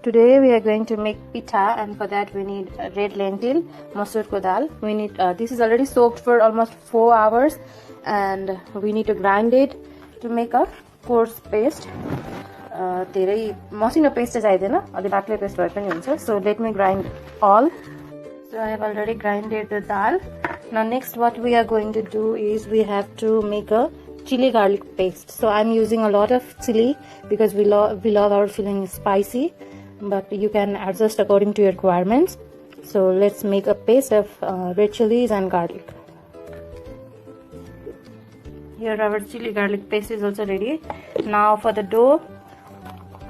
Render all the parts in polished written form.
today we are going to make pitha, and for that we need red lentil, masoor ko dal. We need this is already soaked for almost 4 hours, and we need to grind it to make a coarse paste. धेरै मसिनो paste चाहिँ चाहिँदैन, अलि बाक्लै paste भए पनि हुन्छ. So let me grind all. So I have already grinded the dal. Now next what we are going to do is we have to make a chili garlic paste. So I'm using a lot of chili because we love our filling spicy, but you can adjust according to your requirements. So let's make a paste of red chilies and garlic. Here our chili garlic paste is also ready. Now for the dough,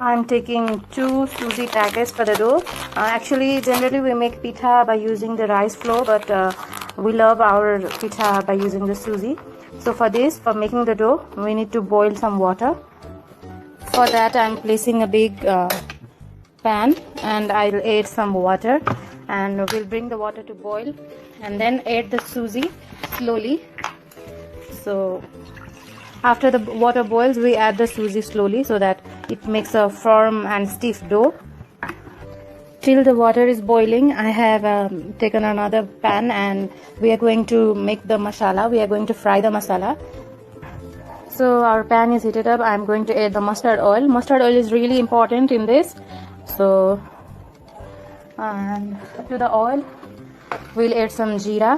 I'm taking 2 suji packets for the dough. Actually generally we make pitha by using the rice flour, but we love our pitha by using the suji. So for this, for making the dough, we need to boil some water. For that I'm placing a big pan, and I'll add some water, and we'll bring the water to boil, and then add the suji slowly. So after the water boils, we add the suji slowly so that it makes a firm and stiff dough. Till the water is boiling, I have taken another pan, and we are going to make the masala. We are going to fry the masala. So our pan is heated up. I'm going to add the mustard oil. Mustard oil is really important in this. So to the oil, we'll add some jeera.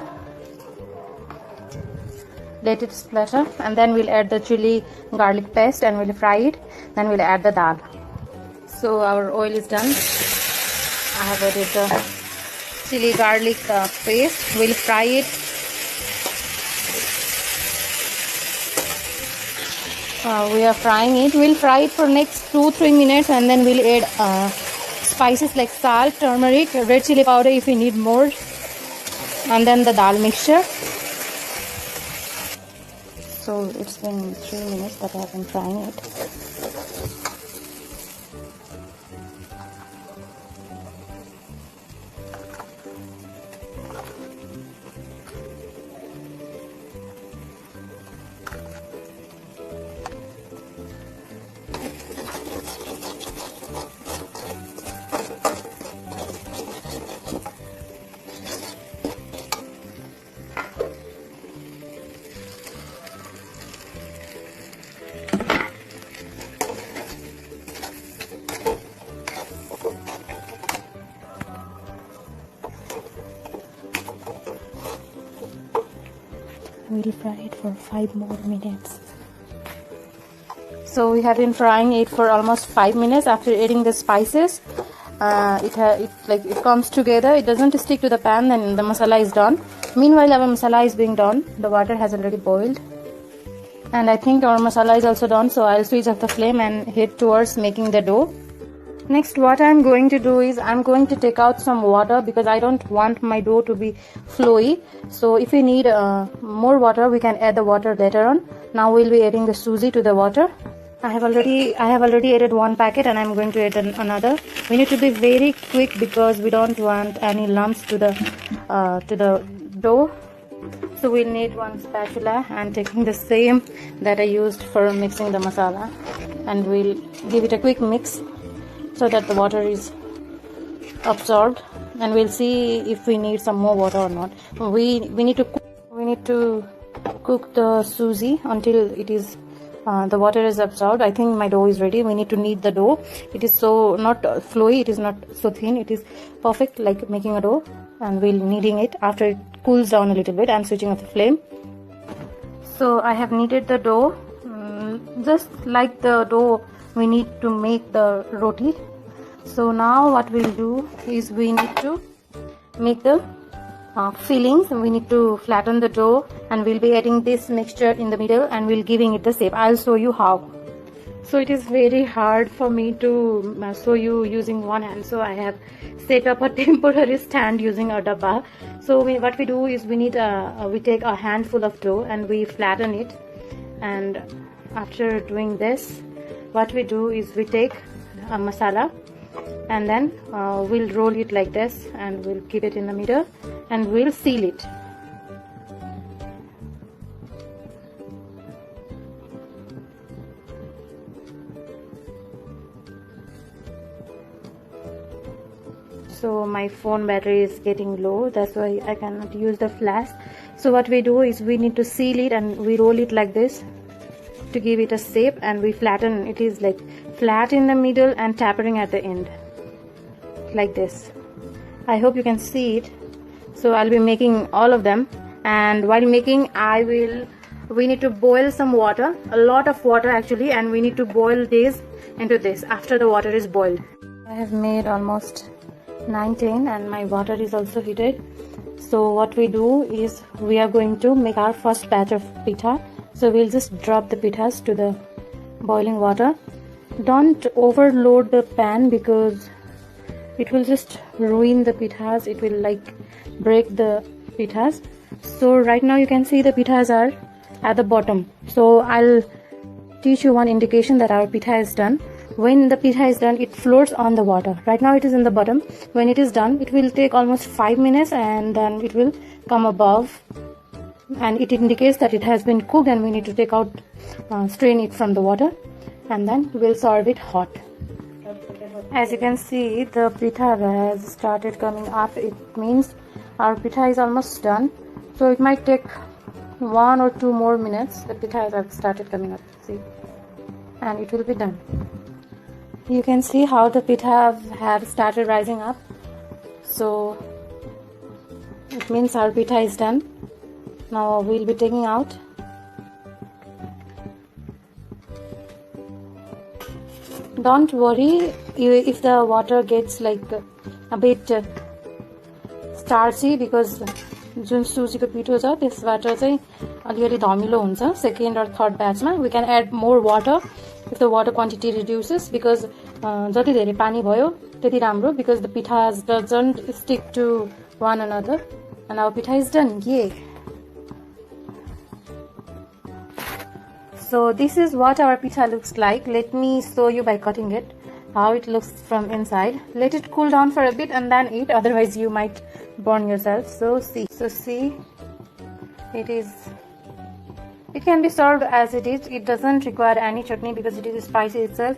Let it splatter, and then we'll add the chili garlic paste and we'll fry it. Then we'll add the dal. So our oil is done. I have added the chili garlic paste. We'll fry it. We are frying it. We'll fry it for next 2-3 minutes, and then we'll add spices like salt, turmeric, red chili powder if we need more, and then the dal mixture. So it's been 3 minutes that I have been frying it. We'll fry it for 5 more minutes. So we have been frying it for almost 5 minutes. After adding the spices, it comes together. It doesn't stick to the pan. Then the masala is done. Meanwhile, our masala is being done. The water has already boiled, and I think our masala is also done. So I'll switch off the flame and head towards making the dough. Next, what I'm going to do is I'm going to take out some water because I don't want my dough to be flowy. So if we need more water, we can add the water later on. Now we'll be adding the suji to the water. I have already added 1 packet, and I'm going to add another. We need to be very quick because we don't want any lumps to the dough. So we'll need 1 spatula, and taking the same that I used for mixing the masala, and we'll give it a quick mix so that the water is absorbed, and we'll see if we need some more water or not. We need to cook the suji until it is the water is absorbed. I think my dough is ready. We need to knead the dough. It is so not flowy, it is not so thin, it is perfect like making a dough, and we'll kneading it. After it cools down a little bit, I'm switching off the flame. So I have kneaded the dough just like the dough we need to make the roti. So now what we'll do is we need to make the fillings. We need to flatten the dough, and we'll be adding this mixture in the middle, and we'll giving it the shape. I'll show you how. So it is very hard for me to show you using one hand, so I have set up a temporary stand using a dabba. So what we do is we take a handful of dough and we flatten it, and after doing this, what we do is we take a masala, and then we'll roll it like this, and we'll keep it in the middle, and we'll seal it. so my phone battery is getting low, that's why I cannot use the flash. So what we do is we need to seal it and we roll it like this to give it a shape, and we flatten it. Is like flat in the middle and tapering at the end like this. I hope you can see it. So I'll be making all of them, and while making we need to boil some water, a lot of water actually, and we need to boil this into this after the water is boiled. I have made almost 9-10 and my water is also heated. So what we do is we are going to make our first batch of pitha. So we'll just drop the pithas to the boiling water. Don't overload the pan because it will just ruin the pithas. It will like break the pithas. So right now you can see the pithas are at the bottom. So I'll teach you one indication that our pitha is done. When the pitha is done, it floats on the water. Right now it is in the bottom. When it is done, it will take almost 5 minutes and then it will come above, and it indicates that it has been cooked, and we need to take out, strain it from the water, and then we'll serve it hot. As you can see, the pitha has started coming up. It means our pitha is almost done. So it might take 1 or 2 more minutes. The pitha has started coming up, see, and it will be done. You can see how the pitha have started rising up. So it means our pitha is done. Now we'll be taking out. Don't worry if the water gets like a bit starchy, because जुन सुजीको पिठो छ त्यसबाट चाहिँ अलिअलि धमिलो हुन्छ. Second or third ब्याचमा we can add more water if the water quantity reduces, because जति धेरै पानी भयो त्यति राम्रो, because the pithas doesn't stick to one another. And our pitha is done. Yay! So this is what our pitha looks like. Let me show you by cutting it how it looks from inside. Let it cool down for a bit and then eat, otherwise you might burn yourself. So see, it can be served as it is. It doesn't require any chutney because it is spicy itself.